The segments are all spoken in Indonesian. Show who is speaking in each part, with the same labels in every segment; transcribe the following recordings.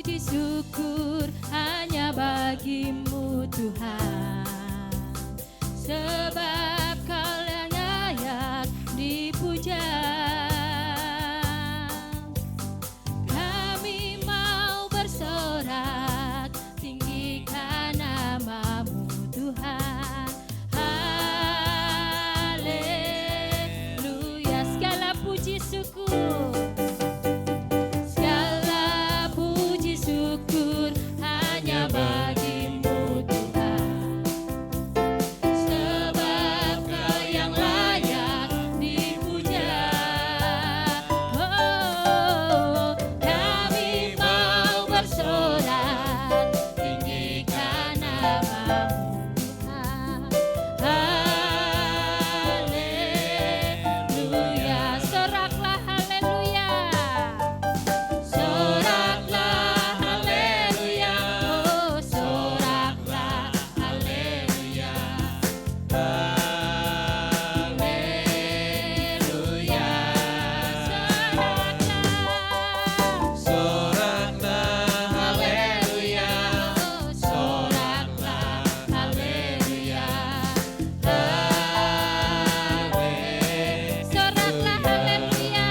Speaker 1: puji syukur hanya bagimu Tuhan, sebab Kau yang layak dipuja. Kami mau bersorak tinggikan namamu Tuhan. Haleluya. Segala puji syukur, segala puji syukur hanya bagimu Tuhan, sebab Kau yang layak dipuja. Oh, kami mau bersorak tinggikan namamu Tuhan. Haleluya. Soraklah haleluya. Soraklah haleluya. Oh, soraklah haleluya. Haleluya. Soraklah
Speaker 2: Soraklah haleluya,
Speaker 1: oh, soraklah haleluya. Soraklah haleluya.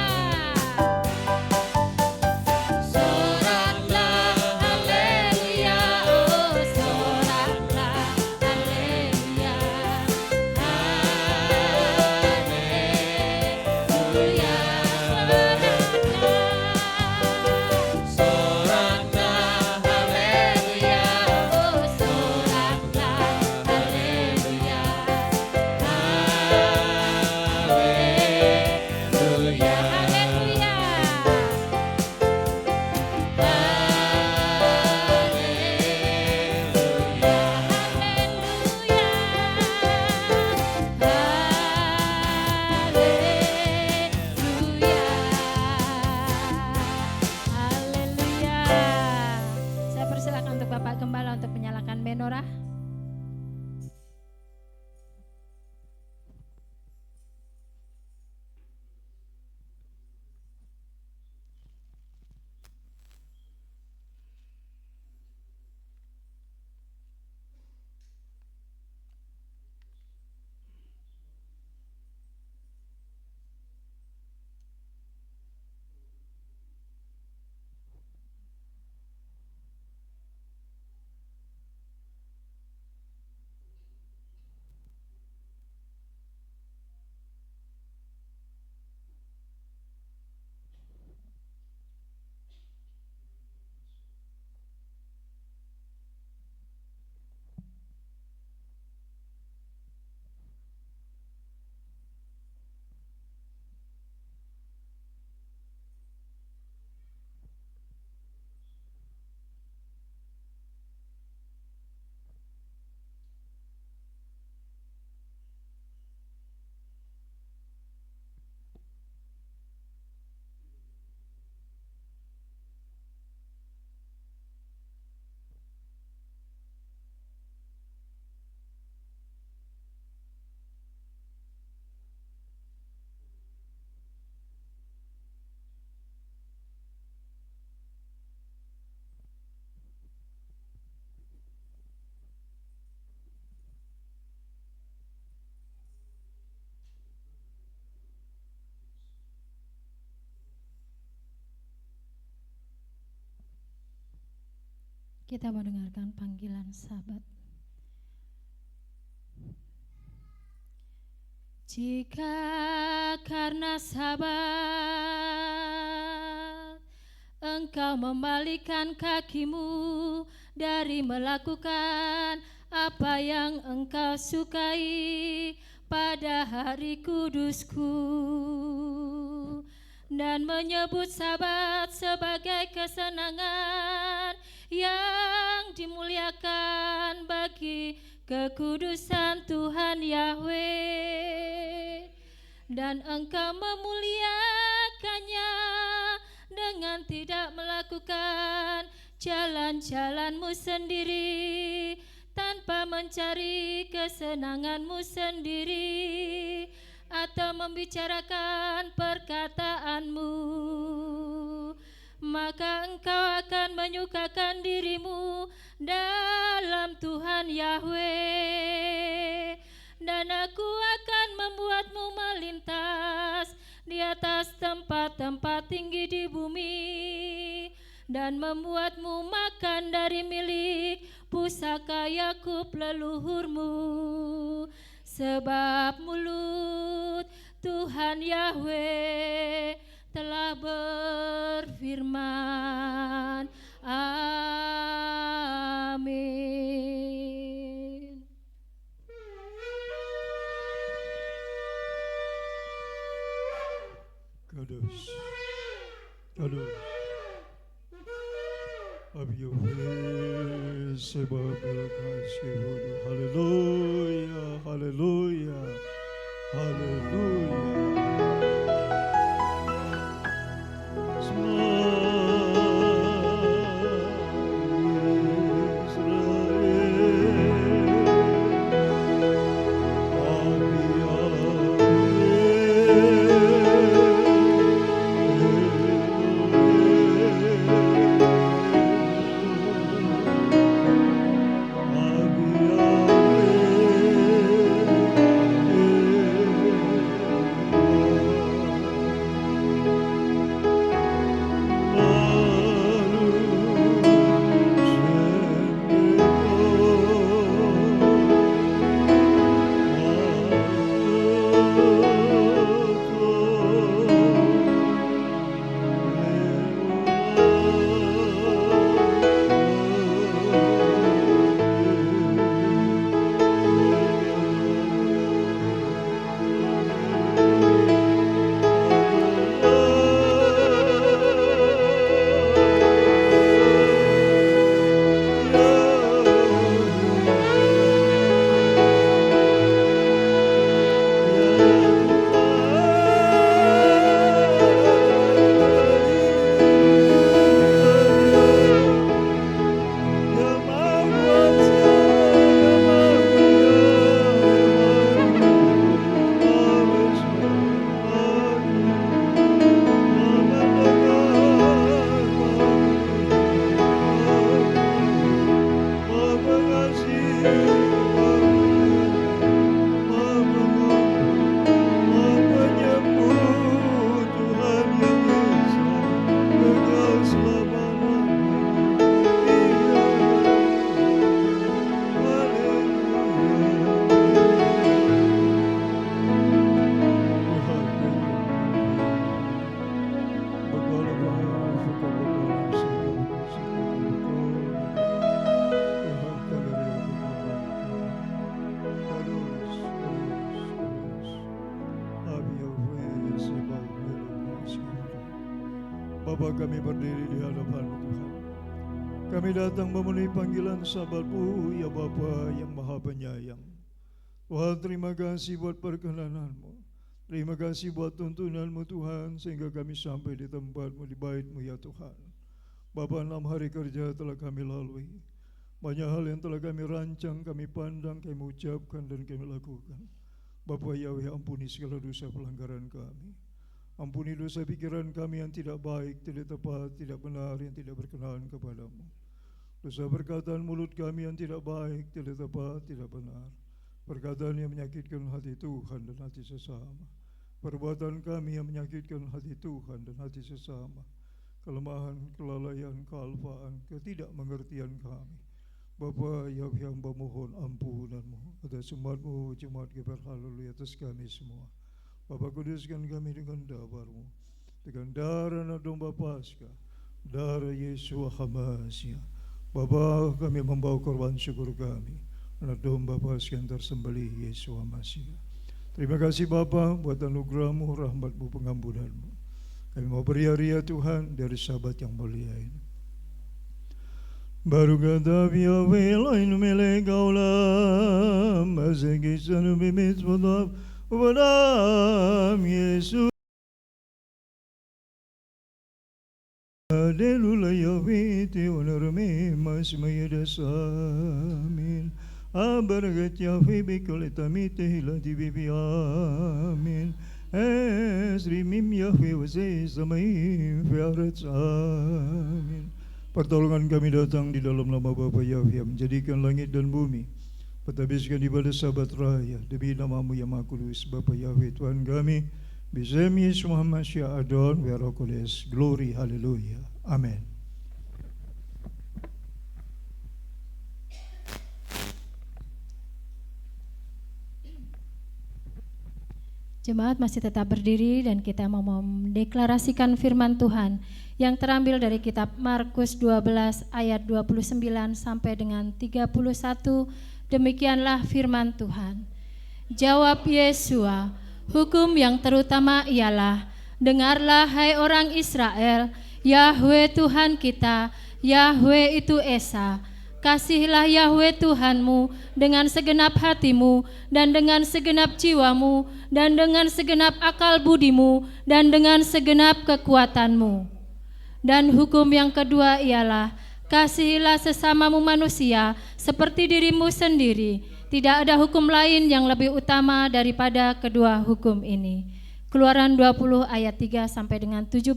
Speaker 1: Soraklah haleluya. Oh, soraklah haleluya. Haleluya.
Speaker 2: soraklah haleluya,
Speaker 1: Oh, soraklah haleluya.
Speaker 2: haleluya.
Speaker 1: Haleluya. Haleluya. Saya persilakan untuk Bapak Gembala untuk menyalakan menorah. Kita mau dengarkan panggilan sahabat. Jika karena sahabat engkau membalikan kakimu dari melakukan apa yang engkau sukai pada hari kudusku dan menyebut sabat sebagai kesenangan yang dimuliakan bagi kekudusan Tuhan Yahweh, dan engkau memuliakannya dengan tidak melakukan jalan-jalanmu sendiri, tanpa mencari kesenanganmu sendiri atau membicarakan perkataanmu. maka engkau akan menyukakan dirimu dalam Tuhan Yahweh. Dan aku akan membuatmu melintas di atas tempat-tempat tinggi di bumi, dan membuatmu makan dari milik pusaka Yakub leluhurmu. Sebab mulut Tuhan Yahweh telah berfirman. Amin.
Speaker 3: Kadosh, Kadosh, Abi Yahweh, sebab kasih-Mu. Haleluya, haleluya, haleluya. Bapa, kami berdiri di hadapan-Mu Tuhan. Kami datang memenuhi panggilan sahabat-Mu, ya Bapa yang Maha Penyayang. Tuhan, terima kasih buat perkenanan-Mu. Terima kasih buat tuntunan-Mu Tuhan, sehingga kami sampai di tempat-Mu, di bait-Mu ya Tuhan. Bapa, 6 hari kerja telah kami lalui. Banyak hal yang telah kami rancang, kami pandang, kami ucapkan dan kami lakukan. Bapa Yahweh, ampuni segala dosa pelanggaran kami. Ampuni dosa pikiran kami yang tidak baik, tidak tepat, tidak benar, yang tidak berkenan kepadamu. Dosa perkataan mulut kami yang tidak baik, tidak tepat, tidak benar. Perkataan yang menyakitkan hati Tuhan dan hati sesama. Perbuatan kami yang menyakitkan hati Tuhan dan hati sesama. Kelemahan, kelalaian, kealpaan, ketidakmengertian kami. Bapa Yahweh, hamba mohon ampunan-Mu atas umat-Mu, jemaat GBR Haleluya, atas kami semua. Bapa, kuduskan kami dengan darah-Mu, dengan darah anak domba Paskah, darah Yesua Hamasia. Bapa, kami membawa korban syukur kami, anak domba Paskah yang tersembelih Yesua Hamasia. Terima kasih Bapa buat anugerah-Mu, rahmat-Mu, pengampunan-Mu. Kami mau beria-ria Tuhan dari sahabat yang mulia ini. Baru kata Yahweh lain melek kaulam, masegisan bimit bodab. Wadam Yesus Adelula Yahweh Teonarme Masmayasamin Abaragat Yahweh Bikoletamite Hilati Bibi Amin Esrimim Yahweh Wazeh Samaim Fiaret Amin. Pertolongan kami datang di dalam nama Bapa Yahweh yang menjadikan langit dan bumi. Pertabiskan ibadah sabat raya demi namamu yang maha kudus Bapa Yahweh Tuhan kami. Bisem Yesus Muhammad Syah Adon Werakoles. Glory Haleluya. Amin.
Speaker 1: Jemaat masih tetap berdiri dan kita mau mendeklarasikan firman Tuhan yang terambil dari kitab Markus 12 ayat 29 sampai dengan 31. Demikianlah firman Tuhan. Jawab Yesua, hukum yang terutama ialah, dengarlah hai orang Israel, Yahweh Tuhan kita, Yahweh itu Esa. Kasihilah Yahweh Tuhanmu dengan segenap hatimu dan dengan segenap jiwamu dan dengan segenap akal budimu dan dengan segenap kekuatanmu. Dan hukum yang kedua ialah, kasihilah sesamamu manusia seperti dirimu sendiri. Tidak ada hukum lain yang lebih utama daripada kedua hukum ini. Keluaran 20 ayat 3 sampai dengan 17,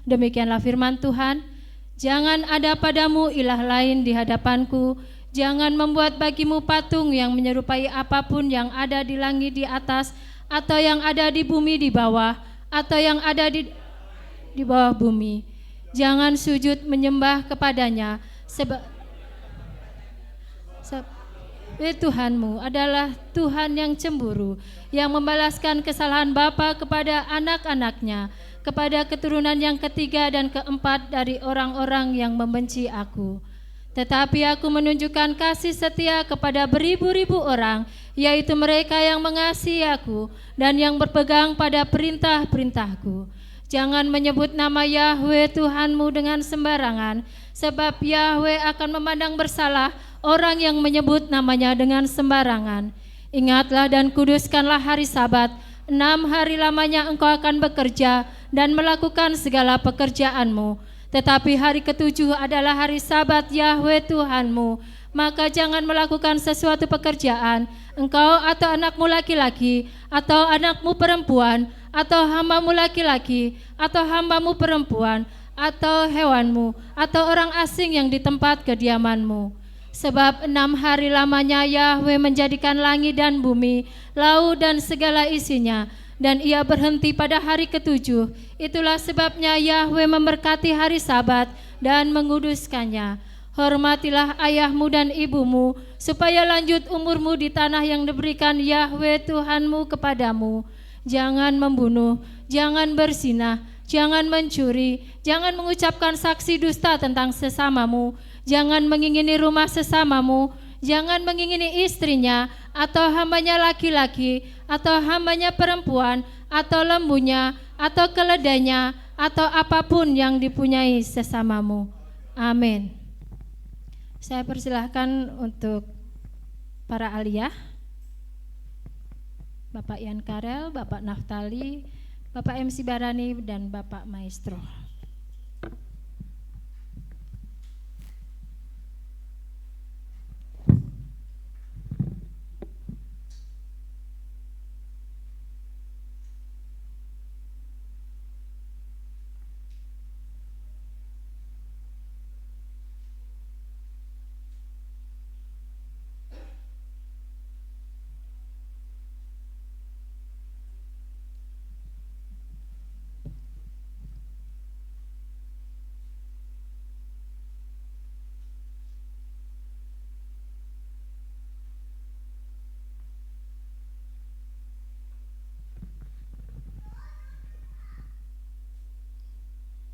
Speaker 1: demikianlah firman Tuhan. Jangan ada padamu ilah lain di hadapanku, jangan membuat bagimu patung yang menyerupai apapun yang ada di langit di atas, atau yang ada di bumi di bawah, atau yang ada di bawah bumi. Jangan sujud menyembah kepadanya, sebab Tuhanmu adalah Tuhan yang cemburu, yang membalaskan kesalahan bapa kepada anak-anaknya, kepada keturunan yang ketiga dan keempat dari orang-orang yang membenci aku. Tetapi aku menunjukkan kasih setia kepada beribu-ribu orang, yaitu mereka yang mengasihi aku dan yang berpegang pada perintah-perintahku. Jangan menyebut nama Yahweh Tuhanmu dengan sembarangan, sebab Yahweh akan memandang bersalah orang yang menyebut namanya dengan sembarangan. Ingatlah dan kuduskanlah hari Sabat. 6 hari lamanya engkau akan bekerja dan melakukan segala pekerjaanmu. Tetapi hari ketujuh adalah hari Sabat Yahweh Tuhanmu. Maka jangan melakukan sesuatu pekerjaan, engkau atau anakmu laki-laki, atau anakmu perempuan, atau hambamu laki-laki, atau hambamu perempuan, atau hewanmu, atau orang asing yang di tempat kediamanmu. Sebab 6 hari lamanya Yahweh menjadikan langit dan bumi, laut dan segala isinya, dan ia berhenti pada hari ketujuh. Itulah sebabnya Yahweh memberkati hari Sabat dan menguduskannya. Hormatilah ayahmu dan ibumu, supaya lanjut umurmu di tanah yang diberikan Yahweh Tuhanmu kepadamu. Jangan membunuh, jangan berzinah, jangan mencuri, jangan mengucapkan saksi dusta tentang sesamamu, jangan mengingini rumah sesamamu, jangan mengingini istrinya, atau hambanya laki-laki, atau hambanya perempuan, atau lembunya, atau keledainya, atau apapun yang dipunyai sesamamu. Amin. Saya persilahkan untuk para aliyah, Bapak Ian Karel, Bapak Naftali, Bapak MC Barani, dan Bapak Maestro.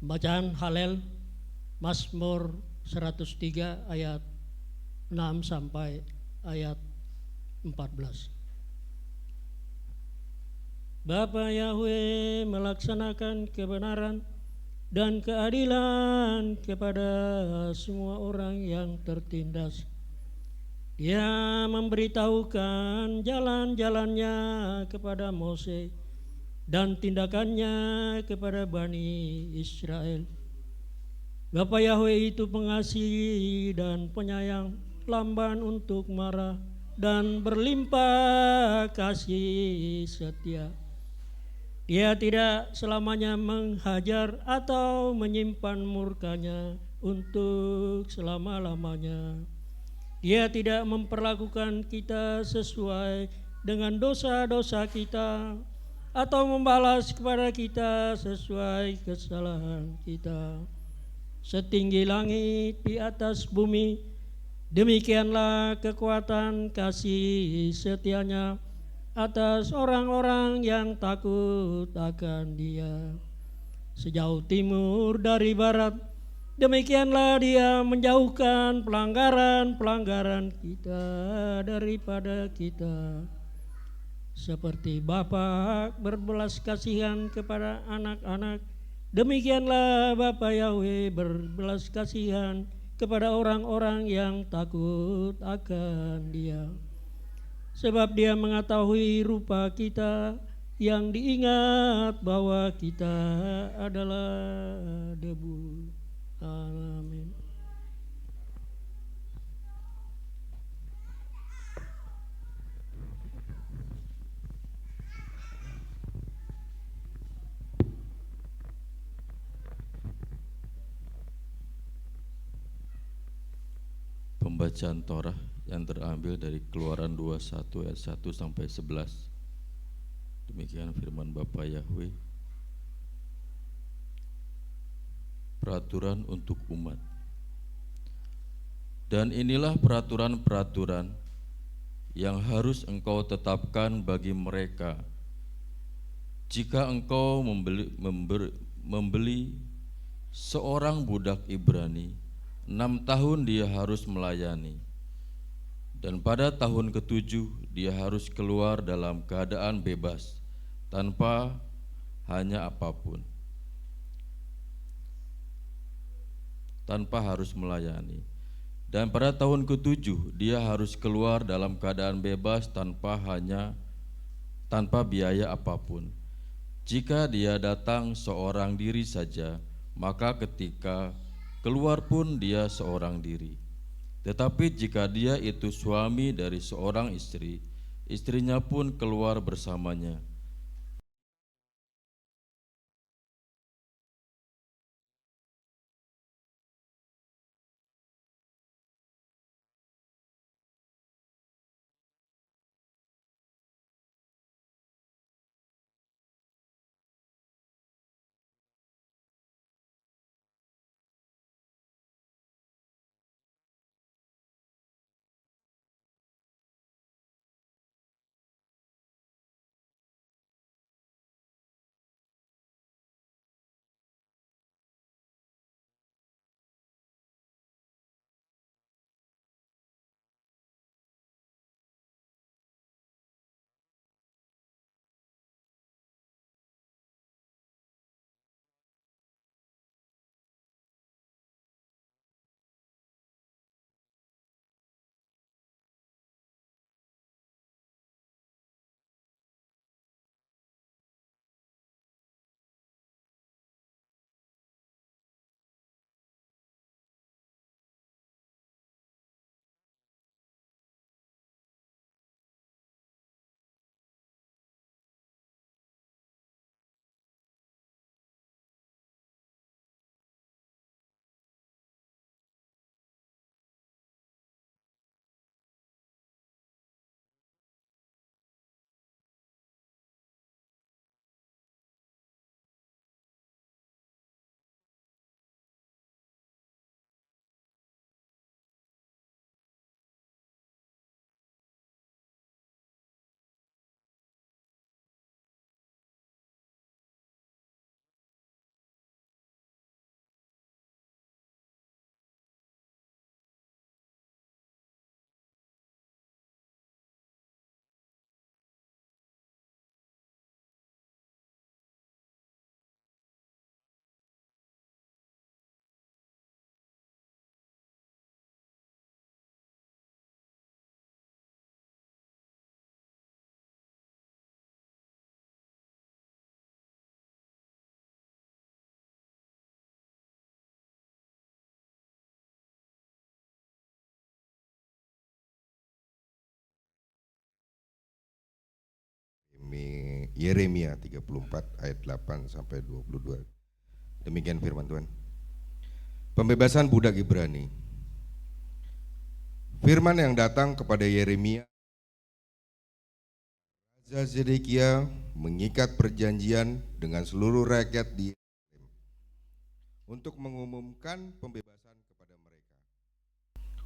Speaker 4: Bacaan Halel Mazmur 103 ayat 6 sampai ayat 14. Bapa Yahweh melaksanakan kebenaran dan keadilan kepada semua orang yang tertindas. Dia memberitahukan jalan-jalannya kepada Mose dan tindakannya kepada Bani Israel. Bapa Yahweh itu pengasih dan penyayang, lamban untuk marah, dan berlimpah kasih setia. Dia tidak selamanya menghajar atau menyimpan murkanya untuk selama-lamanya. Dia tidak memperlakukan kita sesuai dengan dosa-dosa kita atau membalas kepada kita sesuai kesalahan kita. Setinggi langit di atas bumi, demikianlah kekuatan kasih setianya atas orang-orang yang takut akan Dia. Sejauh timur dari barat, demikianlah Dia menjauhkan pelanggaran-pelanggaran kita daripada kita. Seperti Bapa berbelas kasihan kepada anak-anak, demikianlah Bapa Yahweh berbelas kasihan kepada orang-orang yang takut akan Dia. Sebab Dia mengetahui rupa kita, yang diingat bahwa kita adalah debu. Amin.
Speaker 5: Pembacaan Torah yang terambil dari Keluaran 21 ayat 1 sampai 11. Demikian firman Bapa Yahweh. Peraturan untuk umat. Dan inilah peraturan-peraturan yang harus engkau tetapkan bagi mereka jika engkau membeli seorang budak Ibrani. 6 tahun dia harus melayani, dan pada tahun ke-7 dia harus keluar dalam keadaan bebas, tanpa hanya apapun, tanpa harus melayani. Dan pada tahun ke-7 dia harus keluar dalam keadaan bebas tanpa biaya apapun. Jika dia datang seorang diri saja, maka ketika keluar pun dia seorang diri. Tetapi jika dia itu suami dari seorang istri, istrinya pun keluar bersamanya.
Speaker 6: Yeremia 34 ayat 8 sampai 22. Demikian firman Tuhan. Pembebasan budak Ibrani. Firman yang datang kepada Yeremia, Raja Zedekia mengikat perjanjian dengan seluruh rakyat di Yerusalem untuk mengumumkan pembebasan kepada mereka,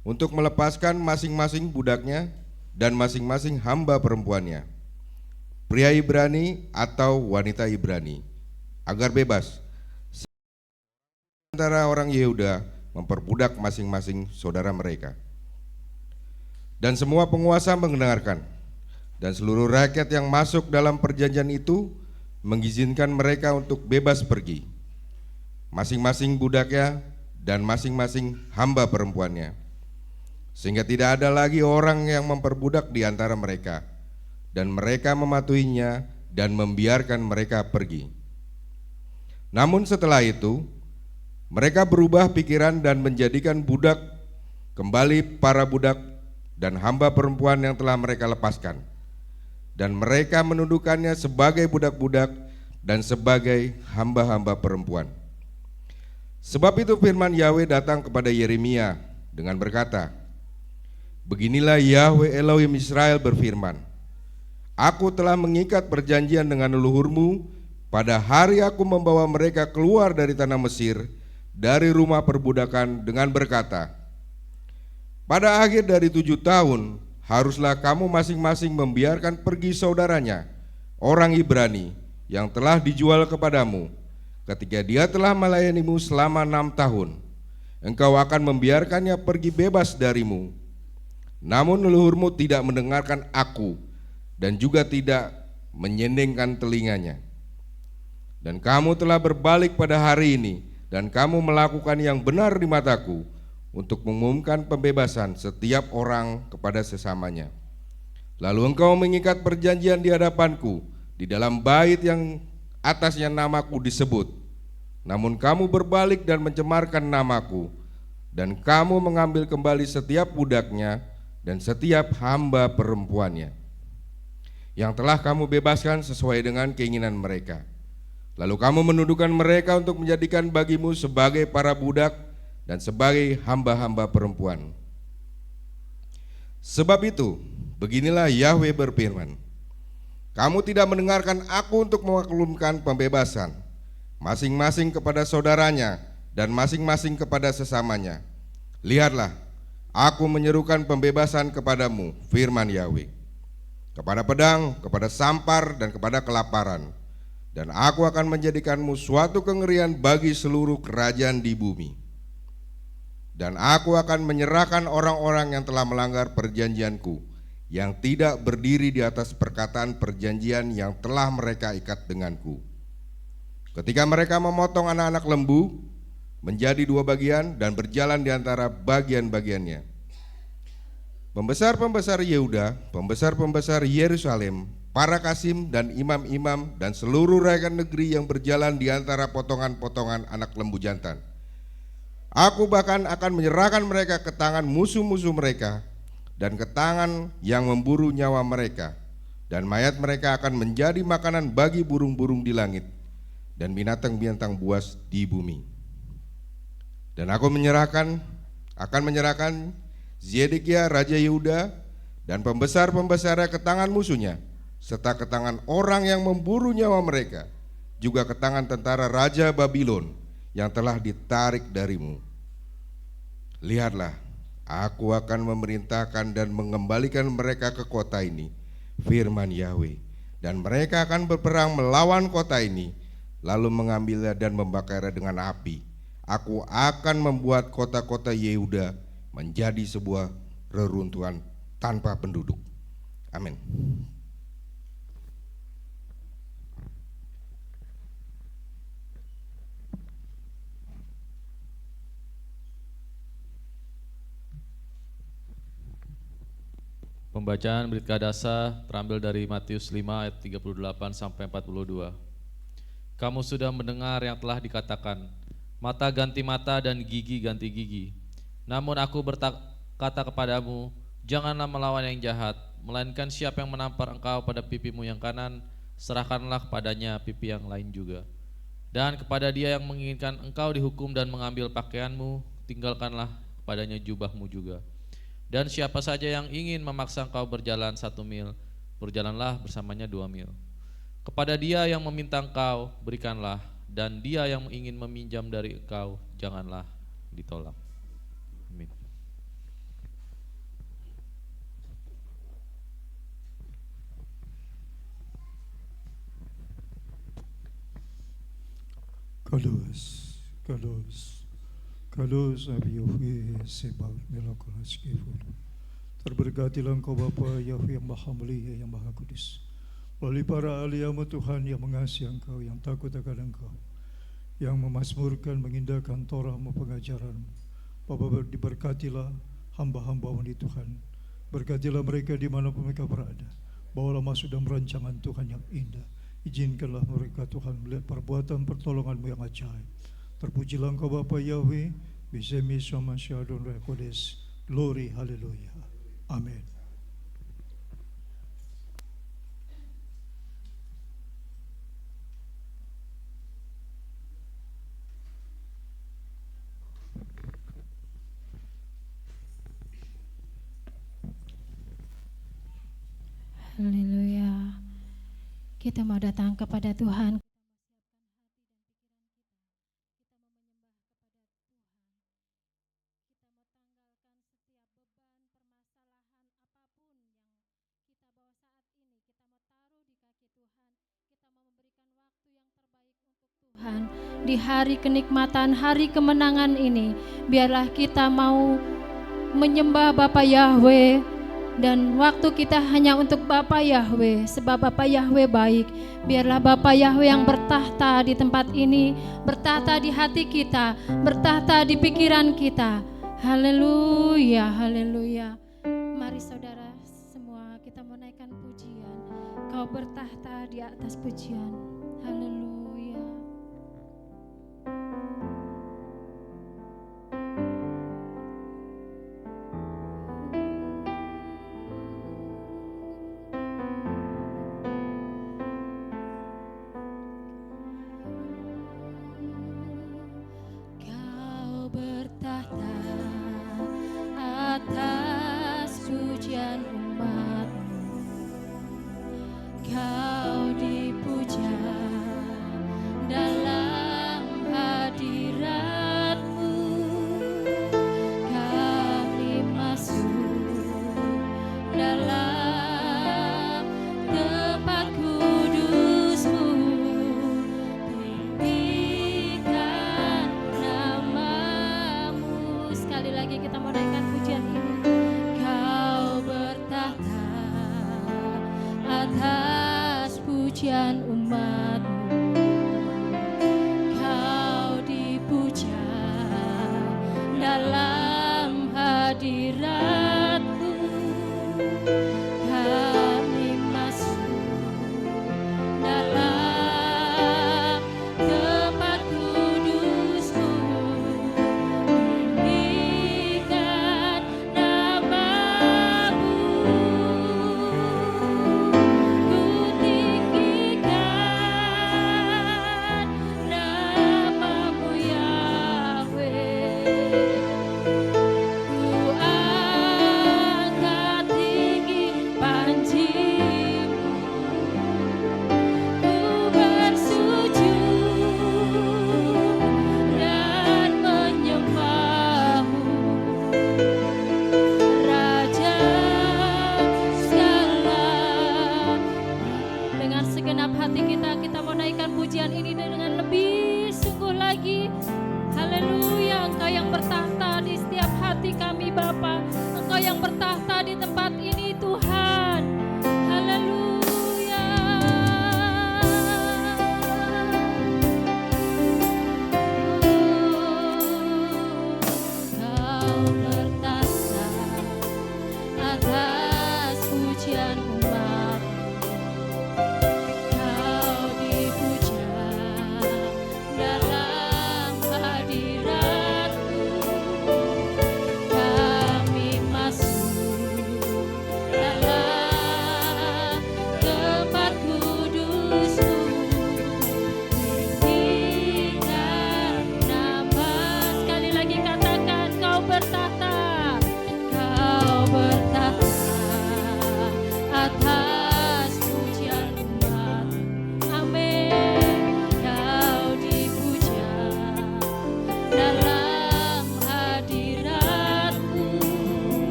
Speaker 6: untuk melepaskan masing-masing budaknya dan masing-masing hamba perempuannya, pria Ibrani atau wanita Ibrani, agar bebas. Sementara orang Yehuda memperbudak masing-masing saudara mereka. Dan semua penguasa mendengarkan, dan seluruh rakyat yang masuk dalam perjanjian itu mengizinkan mereka untuk bebas pergi, masing-masing budaknya dan masing-masing hamba perempuannya, sehingga tidak ada lagi orang yang memperbudak di antara mereka, dan mereka mematuhinya dan membiarkan mereka pergi. Namun setelah itu mereka berubah pikiran dan menjadikan budak kembali para budak dan hamba perempuan yang telah mereka lepaskan, dan mereka menundukkannya sebagai budak-budak dan sebagai hamba-hamba perempuan. Sebab itu firman Yahweh datang kepada Yeremia dengan berkata, beginilah Yahweh Elohim Israel berfirman, aku telah mengikat perjanjian dengan leluhurmu pada hari aku membawa mereka keluar dari tanah Mesir, dari rumah perbudakan, dengan berkata, pada akhir dari 7 tahun haruslah kamu masing-masing membiarkan pergi saudaranya, orang Ibrani yang telah dijual kepadamu. Ketika dia telah melayanimu selama 6 tahun, engkau akan membiarkannya pergi bebas darimu. Namun leluhurmu tidak mendengarkan aku dan juga tidak menyendengkan telinganya. Dan kamu telah berbalik pada hari ini, dan kamu melakukan yang benar di mataku, untuk mengumumkan pembebasan setiap orang kepada sesamanya. Lalu engkau mengikat perjanjian di hadapanku di dalam bait yang atasnya namaku disebut. Namun kamu berbalik dan mencemarkan namaku, dan kamu mengambil kembali setiap budaknya dan setiap hamba perempuannya, yang telah kamu bebaskan sesuai dengan keinginan mereka. Lalu kamu menundukkan mereka untuk menjadikan bagimu sebagai para budak dan sebagai hamba-hamba perempuan. Sebab itu, beginilah Yahweh berfirman, kamu tidak mendengarkan aku untuk memaklumkan pembebasan, masing-masing kepada saudaranya dan masing-masing kepada sesamanya. Lihatlah, aku menyerukan pembebasan kepadamu, firman Yahweh, kepada pedang, kepada sampar, dan kepada kelaparan. Dan aku akan menjadikanmu suatu kengerian bagi seluruh kerajaan di bumi. Dan aku akan menyerahkan orang-orang yang telah melanggar perjanjianku, yang tidak berdiri di atas perkataan perjanjian yang telah mereka ikat denganku. Ketika mereka memotong anak-anak lembu menjadi 2 bagian dan berjalan di antara bagian-bagiannya, pembesar-pembesar Yehuda, pembesar-pembesar Yerusalem, para kasim dan imam-imam dan seluruh rakyat negeri yang berjalan di antara potongan-potongan anak lembu jantan, aku bahkan akan menyerahkan mereka ke tangan musuh-musuh mereka dan ke tangan yang memburu nyawa mereka, dan mayat mereka akan menjadi makanan bagi burung-burung di langit dan binatang-binatang buas di bumi. Dan aku akan menyerahkan Zedekia raja Yehuda dan pembesar-pembesarnya ke tangan musuhnya, serta ke tangan orang yang memburu nyawa mereka, juga ke tangan tentara raja Babylon yang telah ditarik darimu. Lihatlah, aku akan memerintahkan dan mengembalikan mereka ke kota ini, firman Yahweh, dan mereka akan berperang melawan kota ini, lalu mengambilnya dan membakarnya dengan api. Aku akan membuat kota-kota Yehuda menjadi sebuah reruntuhan tanpa penduduk. Amin.
Speaker 7: Pembacaan Brit Kadasa terambil dari Matius 5 ayat 38 sampai 42. Kamu sudah mendengar yang telah dikatakan, mata ganti mata dan gigi ganti gigi. Namun aku berkata kepadamu, janganlah melawan yang jahat, melainkan siapa yang menampar engkau pada pipimu yang kanan, serahkanlah kepadanya pipi yang lain juga. Dan kepada dia yang menginginkan engkau dihukum dan mengambil pakaianmu, tinggalkanlah kepadanya jubahmu juga. Dan siapa saja yang ingin memaksa engkau berjalan 1 mil, berjalanlah bersamanya 2 mil. Kepada dia yang meminta engkau, berikanlah, dan dia yang ingin meminjam dari engkau, janganlah ditolak. Amin.
Speaker 3: Kados, kados, kados Abi Yahweh Sebaot Melakulas Kefur. Terberkatilah Engkau Bapa Yahweh yang Maha Mulia, yang Maha Kudus. Melalui para ahli-Mu Tuhan yang mengasihi Engkau, yang takut akan Engkau, yang memasmurkan, mengindahkan Torah-Mu, pengajaran-Mu. Bapa, diberkatilah hamba-hamba-Mu di Tuhan. Berkatilah mereka di mana mereka berada. Bawalah masuk dalam rancangan Tuhan yang indah. Izinkanlah mereka Tuhan melihat perbuatan pertolongan-Mu yang ajaib. Terpujilah Engkau Bapa Yahweh, Bisemi Sama Syadon Rekodes. Glory, haleluya. Amin.
Speaker 1: Haleluya. Kita mau datang kepada Tuhan. Tuhan, di hari kenikmatan, hari kemenangan ini, biarlah kita mau menyembah Bapa Yahweh, dan waktu kita hanya untuk Bapa Yahweh, sebab Bapa Yahweh baik. Biarlah Bapa Yahweh yang bertahta di tempat ini, bertahta di hati kita, bertahta di pikiran kita. Haleluya, haleluya. Mari saudara semua, kita menaikkan pujian. Kau bertahta di atas pujian. Haleluya. Atas pujian umat-Mu, Kau dipuja dalam hadirat-Mu. Kami masuk dalam tempat kudus-Mu, tinggikan nama-Mu. Sekali lagi kita mau naikkan pujian ini. Kau bertahta atas pujian umat-Mu, Kau dipuja dalam hadirat-Mu. Kami masuk dalam tempat kudus-Mu, tinggikan nama-Mu. Ku tinggikan nama-Mu Yahweh. Ku angkat tinggi panji-Mu. Ku bersujud dan menyembah-Mu, Raja segala. Dengan segenap hati kita mau naikkan pujian ini dengan lebih sungguh lagi. Haleluya, Engkau yang bertahta di setiap hati kami Bapa. Engkau yang bertahta di tempat ini Tuhan. Haleluya. Kau bertahta atas pujian umat. Kau dipuja dalam hadirat-Mu. Kami masuk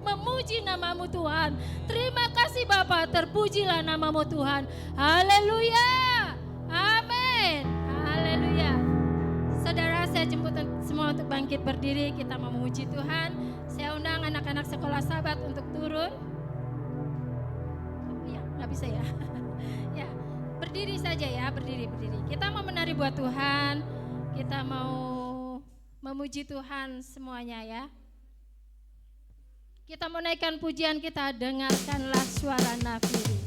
Speaker 1: memuji nama-Mu Tuhan. Terima kasih Bapa, terpujilah nama-Mu Tuhan. Haleluya. Amin. Haleluya. Saudara, saya jemput semua untuk bangkit berdiri, kita mau memuji Tuhan. Saya undang anak-anak sekolah Sabat untuk turun. Ya, nggak bisa ya. Ya, berdiri saja ya, berdiri. Kita mau menari buat Tuhan. Kita mau memuji Tuhan semuanya ya. Kita mau naikkan pujian kita, dengarkanlah suara nafiri.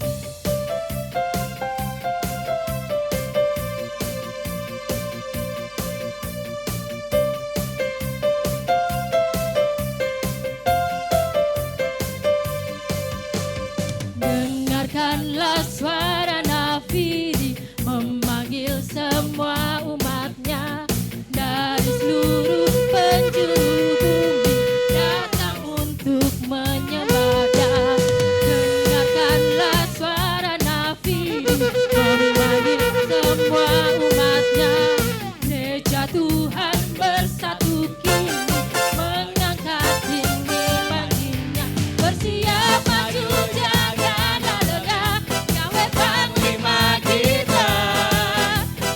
Speaker 1: Dengarkanlah suara nafiri memanggil semua umatnya dari seluruh penjuru bumi datang untuk menyembah Dia. Dengarkanlah suara nafiri memanggil semua umatnya. Gereja Tuhan bersatu kini mengangkat tinggi manggilnya, bersiap maju jangan lega, Yahweh Panglima kita.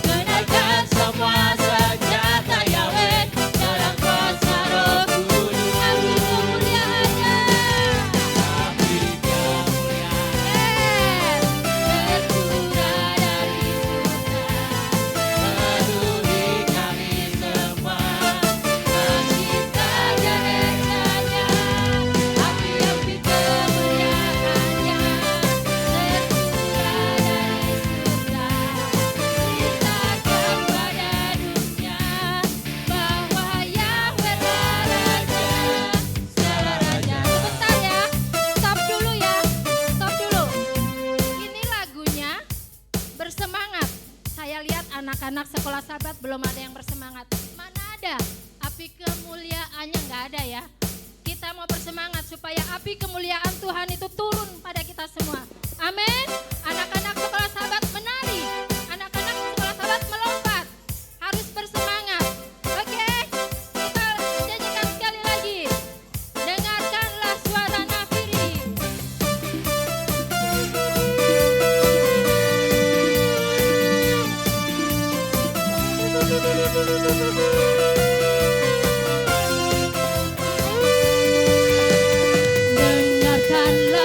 Speaker 1: Kenaikan semua senjata Yahweh dalam kuasa Roh Kudus. Api kemuliaannya, api kemuliaan tercurah dari surga, penuhi kami semua, mencipta gereja-Nya. Api-api kemuliaannya tercurah dari surga, beritakan pada dunia bahwa Yahweh Raja, segala raja. Sebentar ya, stop dulu ya, stop dulu. Ini lagunya bersemangat. Saya lihat anak-anak sekolah Sabat belum ada yang bersemangat. Mana ada? Api kemuliaannya nggak ada ya. Kita mau bersemangat supaya api kemuliaan Tuhan itu turun pada kita semua. Amin. Anak-anak sekolah Sabat menari. Anak-anak sekolah Sabat melompat. Harus bersemangat. Oke? Kita nyanyikan sekali lagi. Dengarkanlah suara nafiri. Dengarkanlah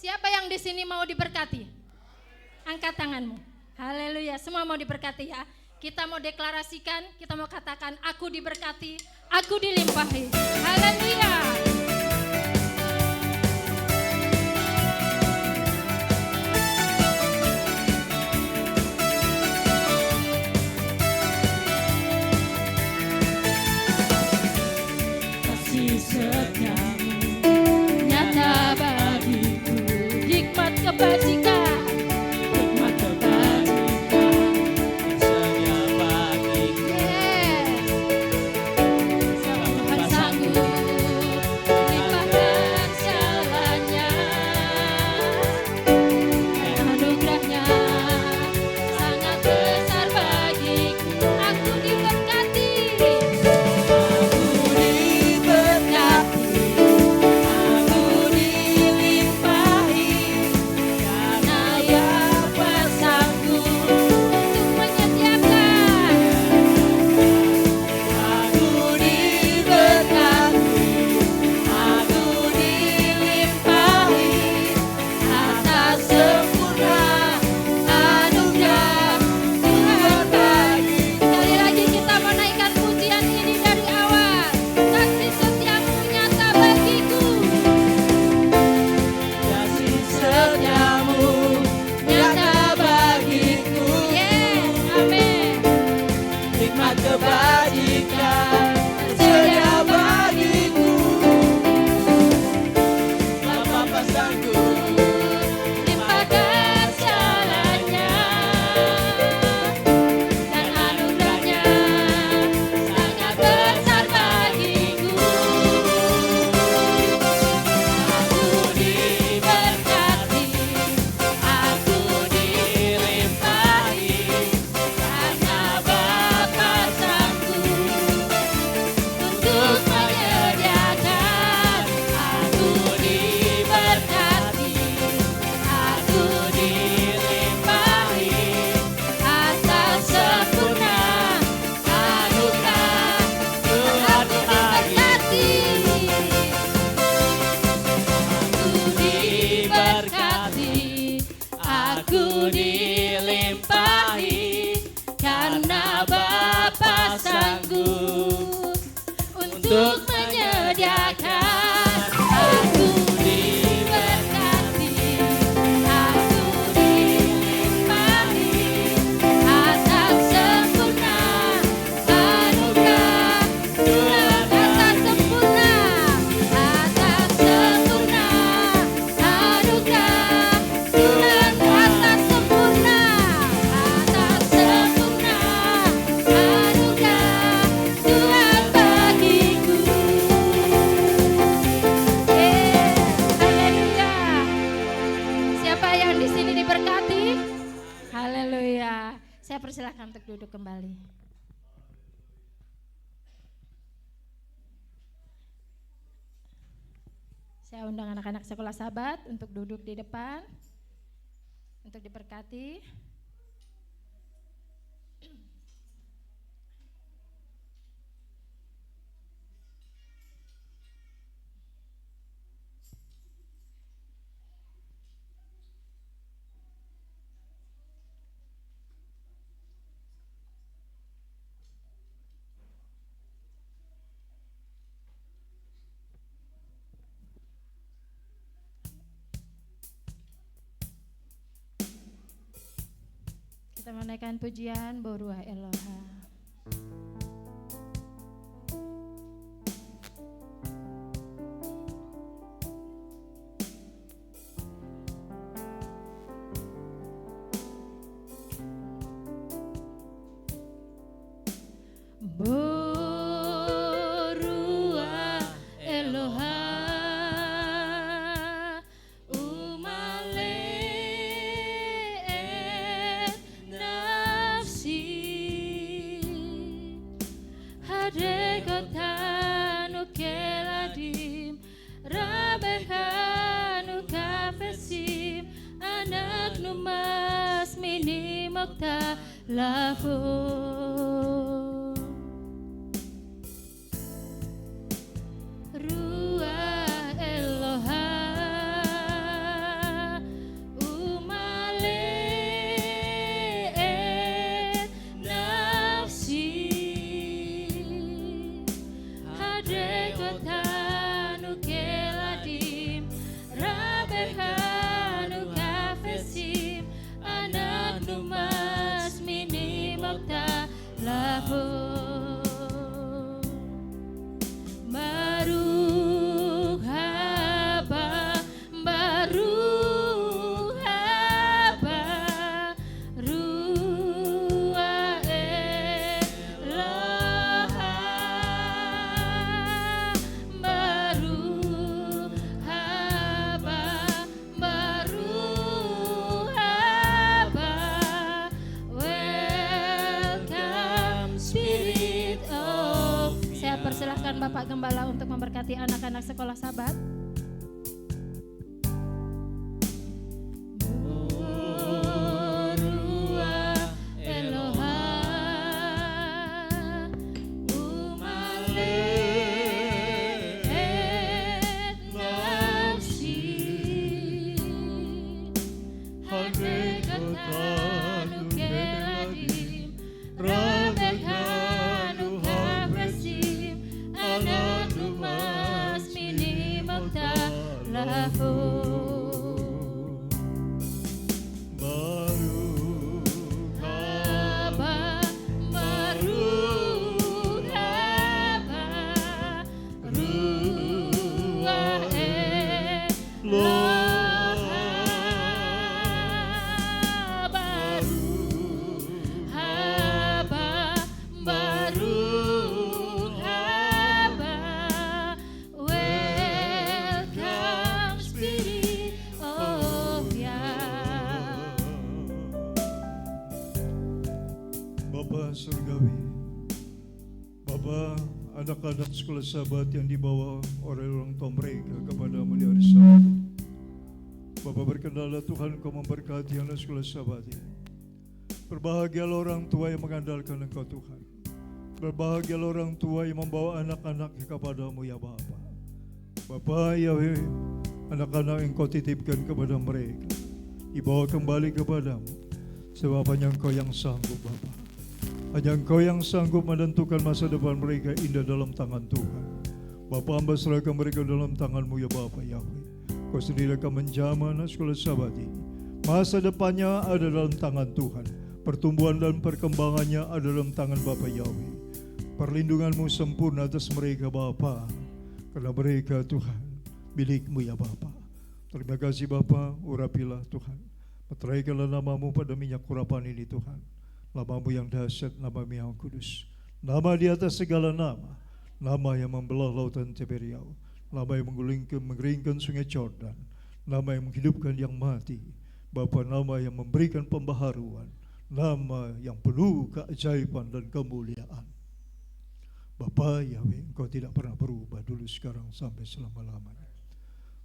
Speaker 1: Siapa yang di sini mau diberkati? Angkat tanganmu. Haleluya, semua mau diberkati ya. Kita mau deklarasikan, kita mau katakan aku diberkati, aku dilimpahi. Haleluya. Kasih setiamu nyata bagiku, hikmat kebajikan, hikmat kebajikan
Speaker 2: Sedia bagiku.
Speaker 1: yes. Tuhan sanggup limpahkan jalannya, anugerahnya sangat besar bagiku. Aku diberkati, aku dilimpahi, karena Bapa sanggup untuk menyediakan. Aku diberkati, aku dilimpahi, atas sempurna anugerah Tuhan bagi. Sekali lagi kita menaikkan pujian ini dari awal. Kasih setiamu nyata bagiku, kasih setiamu nyata bagiku. Yes, amin.
Speaker 2: Hikmat kebajikan tersedia bagiku. Bapa sanggup
Speaker 1: Limpahkan jalannya, dan anugerahnya sangat besar bagiku. Aku diberkati, aku dilimpahi, karena Bapa sanggup untuk menyediakan. Aku diberkati, aku dilimpahi, atas sempurna anugerah Tuhan diberkati. Aku dilimpahi, karena Bapa sanggup untuk menyediakan. Aku diberkati, aku dilimpahi, atas sempurna anugerah Tuhan. Atas sempurna anugerah Tuhan. Atas sempurna anugerah Tuhan bagiku. Haleluya. Siapa yang di sini diberkati? Haleluya. Saya persilahkan untuk duduk kembali. Saya undang anak-anak sekolah Sabat untuk duduk di depan untuk diberkati. Kita menaikkan pujian Boruah Eloha. Boruah Eloha, umale nafsi, hadekotanu keladim, rabehanu kafesim, anak numas mini mokta lafo. Ruah Eloha, lahu Baruch haba Baruch haba Ruah Eloha Baruch haba Baruch haba Welcome Spirit of Saya persilahkan Bapak Gembala untuk memberkati anak-anak sekolah Sabat. Ruah Eloha Umale et nafsi Hadekatanu keradim Rabekanu kafresim Anadu mas minimokta lahu
Speaker 3: Baruch
Speaker 1: Haba Baruch haba Ruah Eloha Baruch haba Baruch haba Welcome Spirit of Yah.
Speaker 3: Bapa Surgawi, Bapa, anak-anak sekolah Sabat yang dibawa oleh orang tua mereka kepadamu di hari Sabat. Bapa berkenalah Tuhan, Kau memberkati anak sekolah Sabat ini. Berbahagialah orang tua yang mengandalkan Engkau Tuhan. Berbahagialah orang tua yang membawa anak-anaknya kepadamu ya Bapa. Bapa Yahweh, anak-anak yang Kau titipkan kepada mereka dibawa kembali kepadamu, sebab hanya Engkau yang sanggup Bapa. Hanya Engkau yang sanggup menentukan masa depan mereka indah dalam tangan Tuhan. Bapa, hamba serahkan mereka dalam tangan-Mu ya Bapa Yahweh. Kau sendiri akan menjamah anak sekolah Sabat ini. Masa depannya ada dalam tangan Tuhan. Pertumbuhan dan perkembangannya ada dalam tangan Bapa Yahweh. Perlindungan-Mu sempurna atas mereka Bapa, karena mereka Tuhan milik-Mu ya Bapa. Terima kasih Bapa, urapilah Tuhan. Meteraikanlah nama-Mu pada minyak urapan ini Tuhan. Nama-Mu yang dahsyat, nama-Mu yang kudus. Nama di atas segala nama. Nama yang membelah lautan Tiberias. Nama yang mengeringkan sungai Jordan. Nama yang menghidupkan yang mati. Bapa, nama yang memberikan pembaharuan. Nama yang penuh keajaiban dan kemuliaan. Bapa Yahweh, Engkau tidak pernah berubah dulu, sekarang, sampai selama-lamanya.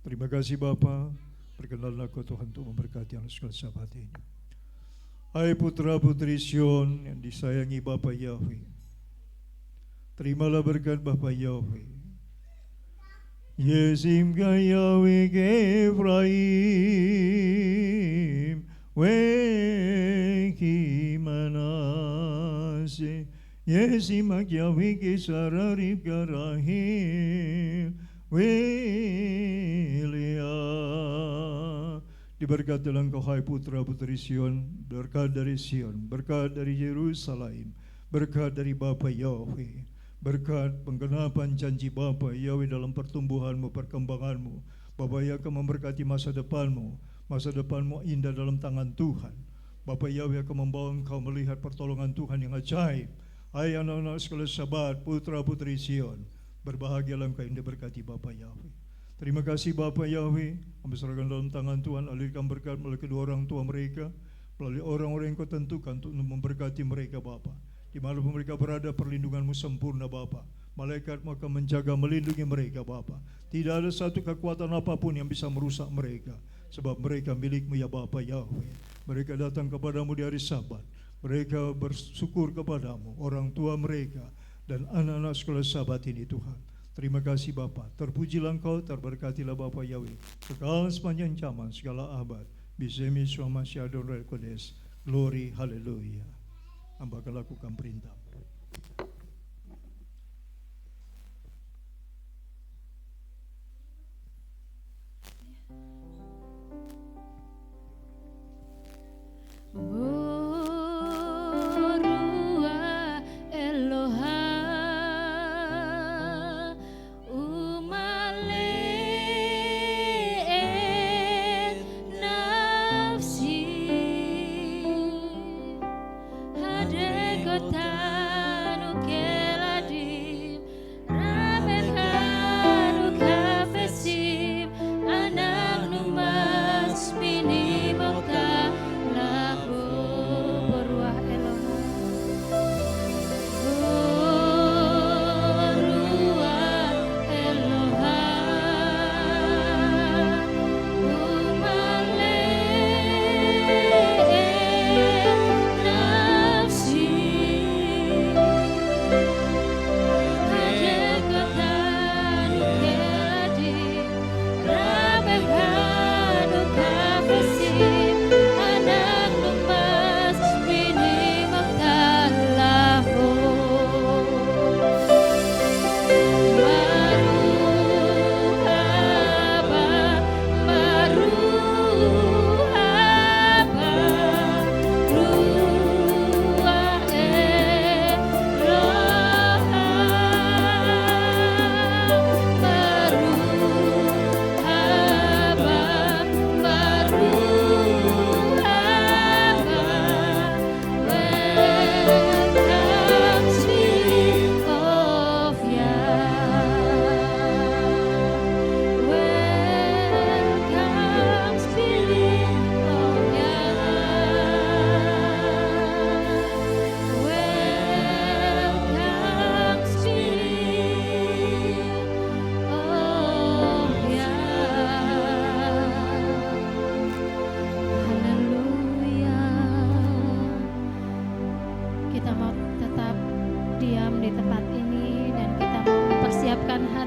Speaker 3: Terima kasih Bapa. Perkenalah Kau Tuhan untuk memberkati anak sekolah Sabat ini. Hai putra-putri Sion yang disayangi Bapa Yahweh, terimalah berkat Bapa Yahweh. Yesim ka Yahweh ke Efraim, weki Manase. Yesim ak Yahweh ke Sararib ka Rahim, Leah. Diberkatilah engkau hai putra-putri Sion, berkat dari Sion, berkat dari Yerusalem, berkat dari Bapa Yahweh, berkat penggenapan janji Bapa Yahweh dalam pertumbuhanmu, perkembanganmu. Bapa Yahweh akan memberkati masa depanmu indah dalam tangan Tuhan. Bapa Yahweh akan membawa engkau melihat pertolongan Tuhan yang ajaib. Hai anak-anak sekolah Sabat, putra-putri Sion, berbahagialah engkau yang diberkati Bapa Yahweh. Terima kasih Bapa Yahweh, kami serahkan dalam tangan Tuhan, alirkan berkat melalui kedua orang tua mereka, melalui orang-orang yang Kau tentukan untuk memberkati mereka Bapa. Di mana pun mereka berada, perlindungan-Mu sempurna Bapa. Malaikat-Mu akan menjaga, melindungi mereka Bapa. Tidak ada satu kekuatan apapun yang bisa merusak mereka, sebab mereka milik-Mu ya Bapa Yahweh. Mereka datang kepadamu di hari Sabat, mereka bersyukur kepadamu, orang tua mereka dan anak-anak sekolah Sabat ini Tuhan. Terima kasih Bapa, terpujilah Engkau, terberkatilah Bapa Yahweh, kekal sepanjang zaman, segala abad. Bisemi Suama Syadon Rel Kodes, glory, haleluya. Hamba akan lakukan perintah.
Speaker 1: Ruah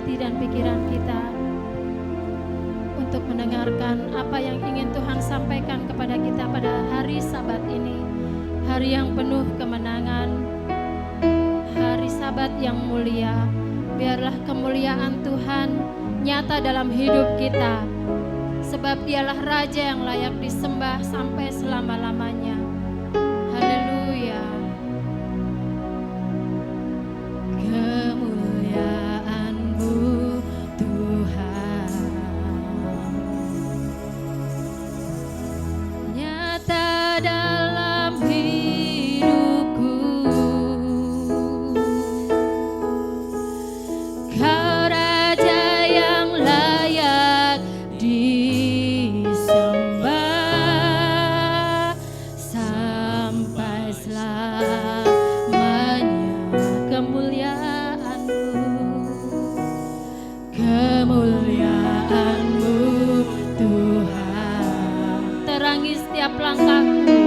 Speaker 1: hati dan pikiran kita untuk mendengarkan apa yang ingin Tuhan sampaikan kepada kita pada hari Sabat ini, hari yang penuh kemenangan, hari Sabat yang mulia. Biarlah kemuliaan Tuhan nyata dalam hidup kita, sebab Dialah Raja yang layak disembah sampai selama-lamanya. Haleluya. Kemuliaan-Mu Tuhan nyata dalam hidupku. Kau Raja yang layak disembah sampai selamanya. Kemuliaan-Mu, kemuliaan-Mu Tuhan, terangi setiap langkahku.